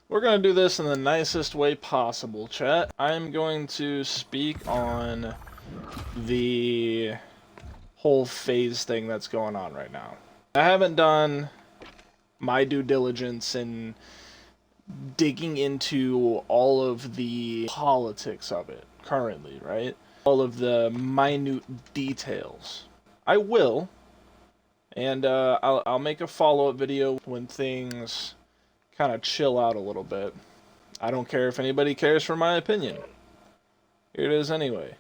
We're going to do this in the nicest way possible, chat. I'm going to speak on the whole phase thing that's going on right now. I haven't done my due diligence in digging into all of the politics of it currently, right? All of the minute details. I will, and I'll make a follow-up video when things kind of chill out a little bit. I don't care if anybody cares for my opinion. Here it is anyway.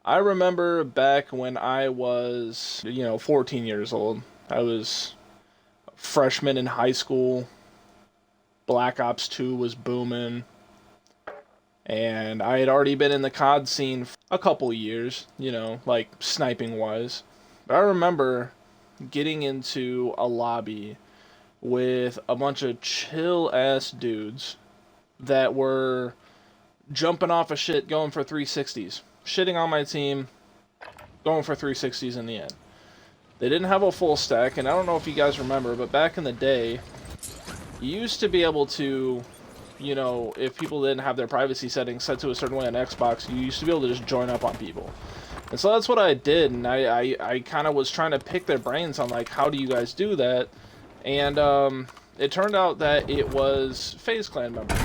I remember back when I was, 14 years old. I was a freshman in high school. Black Ops 2 was booming. And I had already been in the COD scene for a couple years, like sniping-wise. But I remember getting into a lobby with a bunch of chill-ass dudes that were jumping off of shit, going for 360s. Shitting on my team, going for 360s in the end. They didn't have a full stack, and I don't know if you guys remember, but back in the day, you used to be able to, if people didn't have their privacy settings set to a certain way on Xbox, you used to be able to just join up on people. And so that's what I did, and I kind of was trying to pick their brains on, like, how do you guys do that? And it turned out that it was FAZE CLAN members.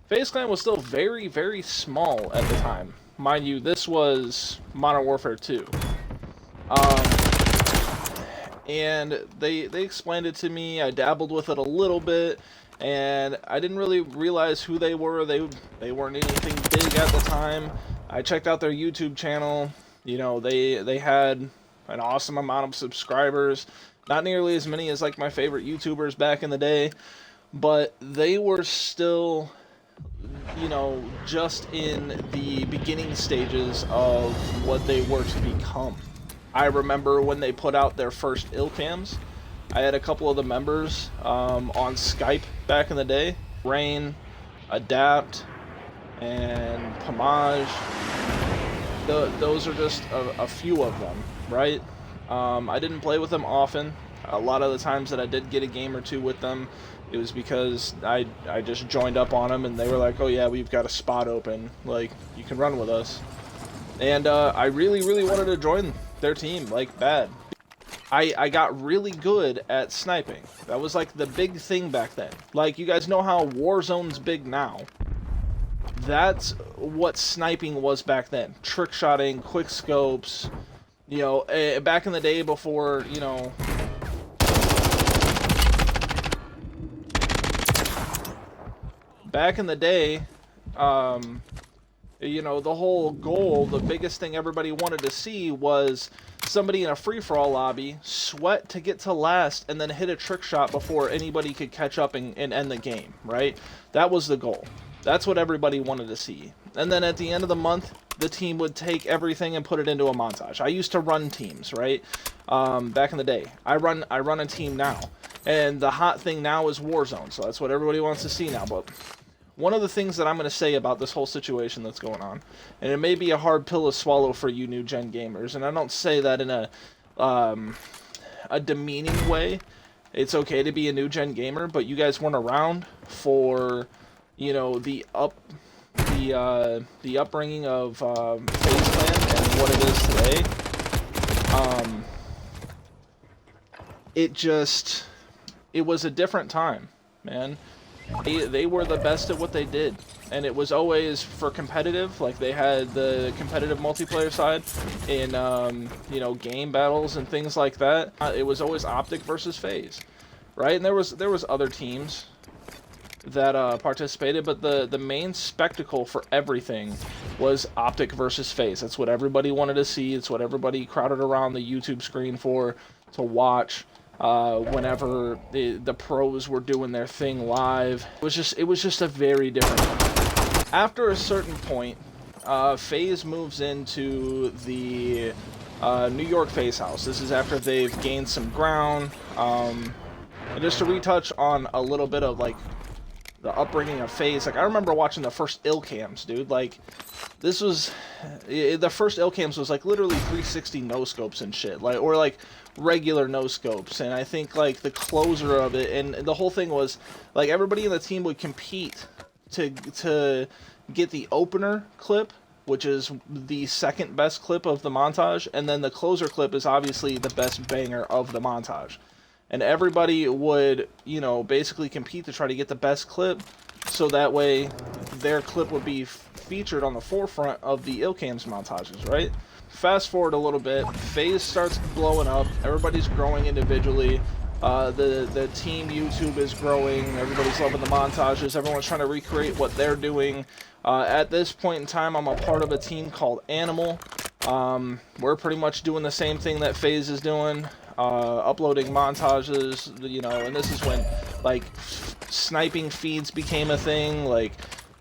FAZE CLAN was still very, very small at the time. Mind you, this was Modern Warfare 2. And they explained it to me. I dabbled with it a little bit, and I didn't really realize who they were. They weren't anything big at the time. I checked out their YouTube channel. They had an awesome amount of subscribers. Not nearly as many as like my favorite YouTubers back in the day, but they were still, just in the beginning stages of what they were to become. I remember when they put out their first illcams. I had a couple of the members on Skype back in the day. Rain, Adapt, and Pomage. Those are just a few of them, right? I didn't play with them often. A lot of the times that I did get a game or two with them, it was because I just joined up on them and they were like, oh yeah, we've got a spot open, like, you can run with us. And I really, really wanted to join their team, like, bad. I got really good at sniping. That was like the big thing back then. Like, you guys know how Warzone's big now. That's what sniping was back then. Trick shotting, quick scopes. Back in the day before, back in the day, the whole goal, the biggest thing everybody wanted to see was somebody in a free-for-all lobby sweat to get to last and then hit a trick shot before anybody could catch up and end the game, right? That was the goal. That's what everybody wanted to see. And then at the end of the month, the team would take everything and put it into a montage. I used to run teams, right? Back in the day. I run a team now. And the hot thing now is Warzone, so that's what everybody wants to see now. But one of the things that I'm going to say about this whole situation that's going on, and it may be a hard pill to swallow for you new gen gamers, and I don't say that in a demeaning way. It's okay to be a new gen gamer, but you guys weren't around for, the upbringing of FaZe Clan and what it is today. It was a different time, man. They were the best at what they did, and it was always for competitive. Like, they had the competitive multiplayer side in game battles and things like that. It was always Optic versus FaZe, right? And there was other teams that participated, but the main spectacle for everything was Optic versus FaZe. That's what everybody wanted to see. It's what everybody crowded around the YouTube screen for to watch. Whenever the pros were doing their thing live, it was just a very different time. After a certain point, FaZe moves into the New York FaZe house. This is after they've gained some ground. And just to retouch on a little bit of, like, the upbringing of FaZe. Like, I remember watching the first Illcams, dude. Like, this was... The first Illcams was, like, literally 360 no-scopes and shit. Like, or, like, regular no-scopes. And I think, like, the closer of it, and the whole thing was, like, everybody in the team would compete to get the opener clip, which is the second best clip of the montage, and then the closer clip is obviously the best banger of the montage. And everybody would, you know, basically compete to try to get the best clip, so that way their clip would be featured on the forefront of the Illcams montages, right? Fast forward a little bit, FaZe starts blowing up, everybody's growing individually, the team YouTube is growing, everybody's loving the montages, everyone's trying to recreate what they're doing. At this point in time, I'm a part of a team called Animal. We're pretty much doing the same thing that FaZe is doing, uploading montages, you know, and this is when, like, sniping feeds became a thing, like,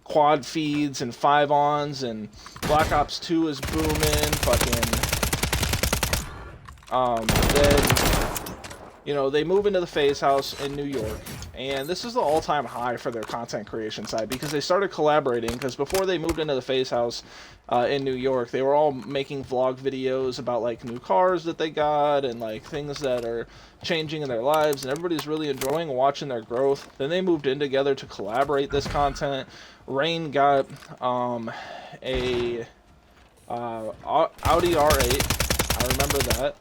quad feeds and 5-ons, and Black Ops 2 is booming, then, you know, they move into the FaZe house in New York, and this is the all-time high for their content creation side, because they started collaborating, because before they moved into the FaZe house in New York, they were all making vlog videos about, like, new cars that they got, and, like, things that are changing in their lives, and everybody's really enjoying watching their growth. Then they moved in together to collaborate this content. Rain got a Audi R8, I remember that,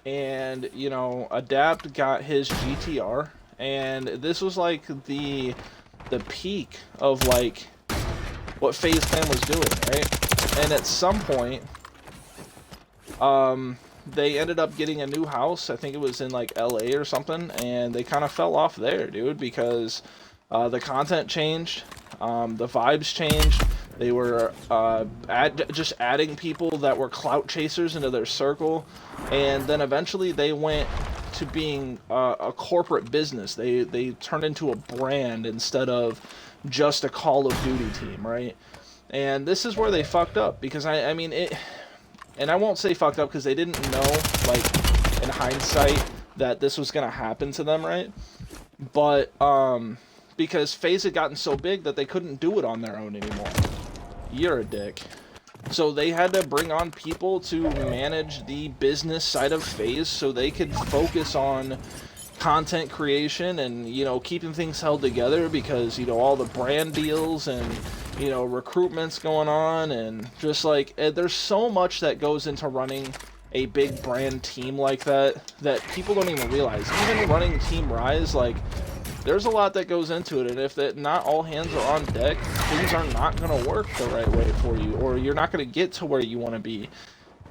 and, you know, Adapt got his GTR, and this was like the peak of, like, what FaZe Clan was doing, right? And at some point, they ended up getting a new house. I think it was in, like, LA or something, and they kind of fell off there, dude, because the content changed, the vibes changed. They were just adding people that were clout chasers into their circle, and then eventually they went to being a corporate business. They turned into a brand instead of just a Call of Duty team, right? And this is where they fucked up, because I mean it, and I won't say fucked up because they didn't know, like, in hindsight, that this was gonna happen to them, right? But because FaZe had gotten so big that they couldn't do it on their own anymore. You're a dick. So they had to bring on people to manage the business side of FaZe so they could focus on content creation and, you know, keeping things held together, because, you know, all the brand deals and, you know, recruitments going on, and just, like, there's so much that goes into running a big brand team like that people don't even realize. Even running Team Rise, like, there's a lot that goes into it, and if not all hands are on deck, things are not going to work the right way for you, or you're not going to get to where you want to be.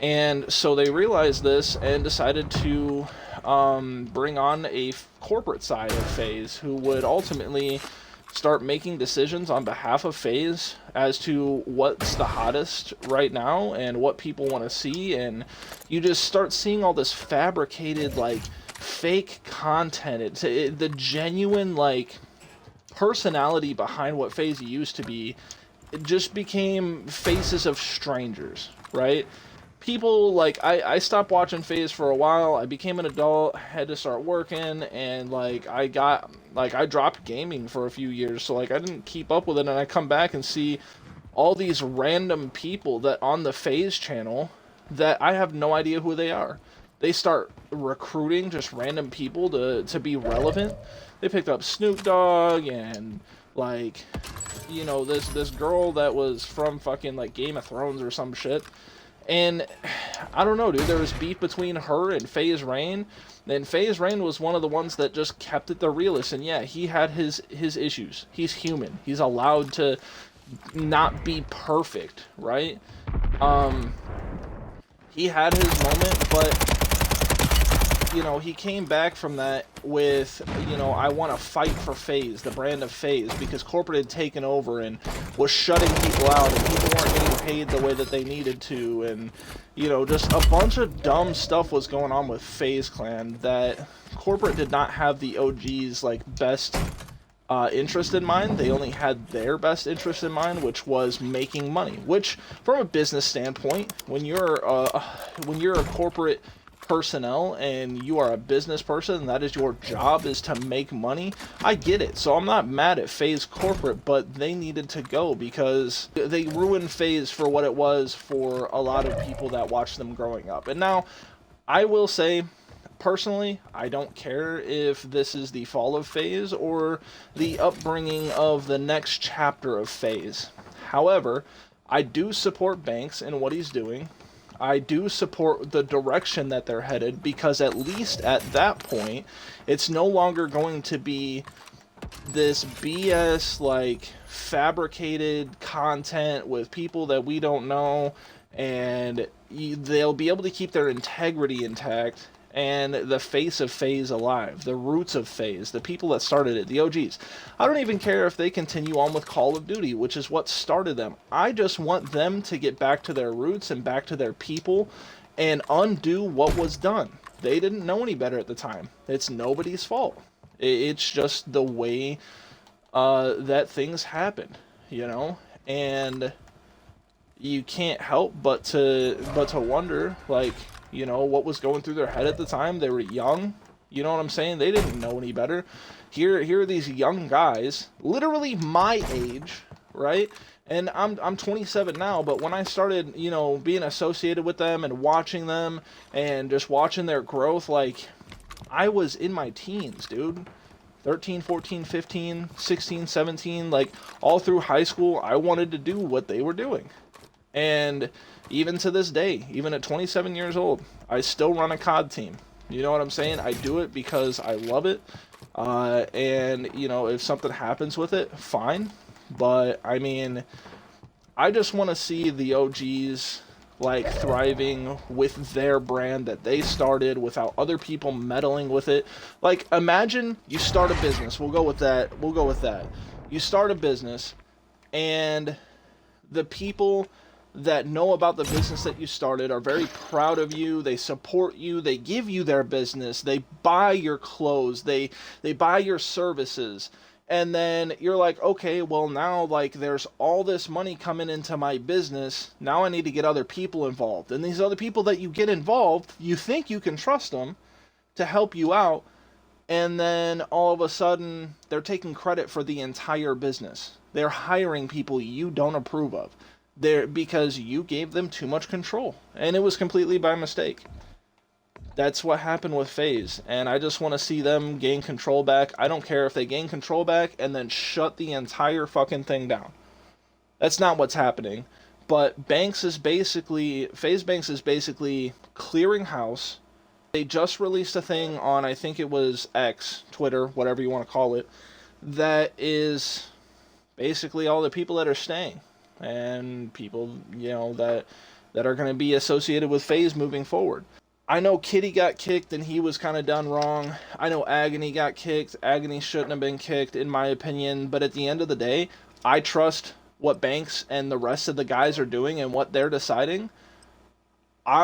And so they realized this and decided to bring on a corporate side of FaZe who would ultimately start making decisions on behalf of FaZe as to what's the hottest right now and what people want to see. And you just start seeing all this fabricated, like, fake content. The genuine, like, personality behind what FaZe used to be, it just became faces of strangers, right? People, like, I stopped watching FaZe for a while. I became an adult, had to start working, and, like, I dropped gaming for a few years, so, like, I didn't keep up with it, and I come back and see all these random people that on the FaZe channel that I have no idea who they are. They start recruiting just random people to be relevant. They picked up Snoop Dogg and, like, you know, this girl that was from fucking, like, Game of Thrones or some shit. And I don't know, dude, there was beef between her and FaZe Rain. And FaZe Rain was one of the ones that just kept it the realest. And yeah, he had his issues. He's human. He's allowed to not be perfect, right? He had his moment, but, you know, he came back from that with, you know, I want to fight for FaZe, the brand of FaZe, because corporate had taken over and was shutting people out, and people weren't getting paid the way that they needed to, and, you know, just a bunch of dumb stuff was going on with FaZe Clan that corporate did not have the OG's, like, best interest in mind. They only had their best interest in mind, which was making money, which, from a business standpoint, when you're a corporate personnel and you are a business person and that is your job, is to make money, I get it. So I'm not mad at FaZe corporate, but they needed to go because they ruined FaZe for what it was for a lot of people that watched them growing up. And now I will say, personally, I don't care if this is the fall of FaZe or the upbringing of the next chapter of FaZe. However, I do support Banks and what he's doing. I do support the direction that they're headed, because at least at that point, it's no longer going to be this BS, like, fabricated content with people that we don't know, and they'll be able to keep their integrity intact and the face of FaZe alive, the roots of FaZe, the people that started it, the OGs. I don't even care if they continue on with Call of Duty, which is what started them. I just want them to get back to their roots and back to their people and undo what was done. They didn't know any better at the time. It's nobody's fault. It's just the way that things happen, you know? And you can't help but to wonder, like, you know, what was going through their head at the time. They were young, you know what I'm saying? They didn't know any better. Here are these young guys, literally my age, right? And I'm 27 now, but when I started, you know, being associated with them and watching them and just watching their growth, like, I was in my teens, dude. 13, 14, 15, 16, 17, like, all through high school, I wanted to do what they were doing. And even to this day, even at 27 years old, I still run a COD team. You know what I'm saying? I do it because I love it. And, you know, if something happens with it, fine. But, I mean, I just want to see the OGs, like, thriving with their brand that they started without other people meddling with it. Like, imagine you start a business. We'll go with that. You start a business, and the people that know about the business that you started are very proud of you. They support you. They give you their business. They buy your clothes. They buy your services. And then you're like, okay, well, now, like, there's all this money coming into my business. Now I need to get other people involved. And these other people that you get involved, you think you can trust them to help you out. And then all of a sudden, they're taking credit for the entire business. They're hiring people you don't approve of. Because you gave them too much control, and it was completely by mistake. That's what happened with FaZe, and I just want to see them gain control back. I don't care if they gain control back and then shut the entire fucking thing down. That's not what's happening. But FaZe Banks is basically clearing house. They just released a thing on, I think it was X, Twitter, whatever you want to call it, that is basically all the people that are staying. And people, you know, that are going to be associated with FaZe moving forward. I know Kitty got kicked and he was kind of done wrong. I know Agony got kicked. Agony shouldn't have been kicked, in my opinion. But at the end of the day, I trust what Banks and the rest of the guys are doing and what they're deciding.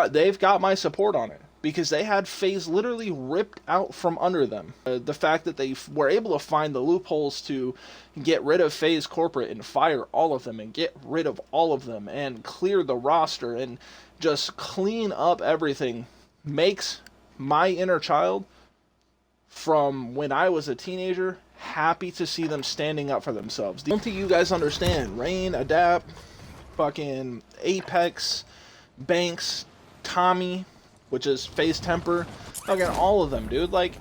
They've got my support on it, because they had FaZe literally ripped out from under them. The fact that they were able to find the loopholes to get rid of FaZe corporate and fire all of them and get rid of all of them and clear the roster and just clean up everything makes my inner child from when I was a teenager happy to see them standing up for themselves. Don't think you guys understand. Rain, Adapt, fucking Apex, Banks, Tommy, which is FaZe Temper, fucking all of them, dude. Like,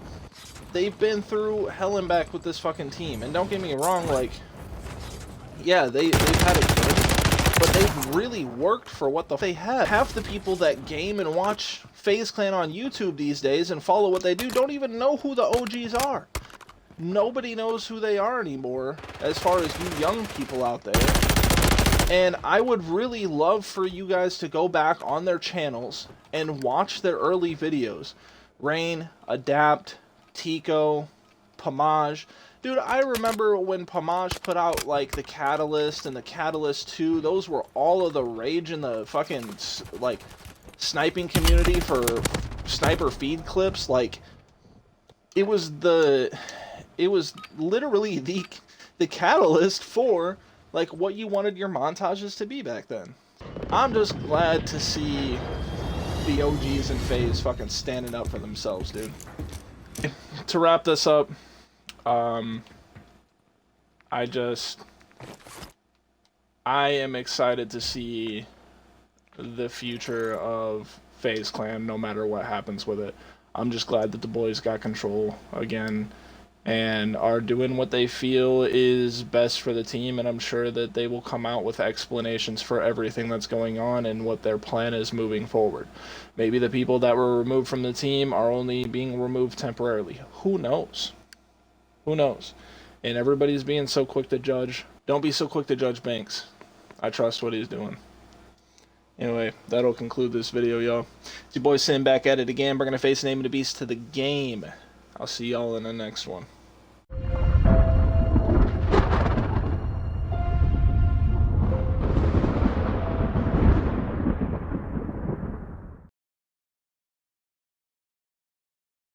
they've been through hell and back with this fucking team. And don't get me wrong, like, yeah, they've had it good, but they've really worked for what they have. Half the people that game and watch FaZe Clan on YouTube these days and follow what they do don't even know who the OGs are. Nobody knows who they are anymore, as far as you young people out there. And I would really love for you guys to go back on their channels and watch their early videos. Rain, Adapt, Tico, Pomage. Dude, I remember when Pomage put out, like, the Catalyst and the Catalyst 2. Those were all of the rage in the fucking, like, sniping community for sniper feed clips. Like, it was literally the catalyst for, like, what you wanted your montages to be back then. I'm just glad to see the OGs in FaZe fucking standing up for themselves, dude. To wrap this up, I am excited to see the future of FaZe Clan, no matter what happens with it. I'm just glad that the boys got control again and are doing what they feel is best for the team, and I'm sure that they will come out with explanations for everything that's going on and what their plan is moving forward. Maybe the people that were removed from the team are only being removed temporarily. Who knows? Who knows? And everybody's being so quick to judge. Don't be so quick to judge Banks. I trust what he's doing. Anyway, that'll conclude this video, y'all. It's your boy Sam back at it again. We're going to face Name of the Beast to the game. I'll see y'all in the next one.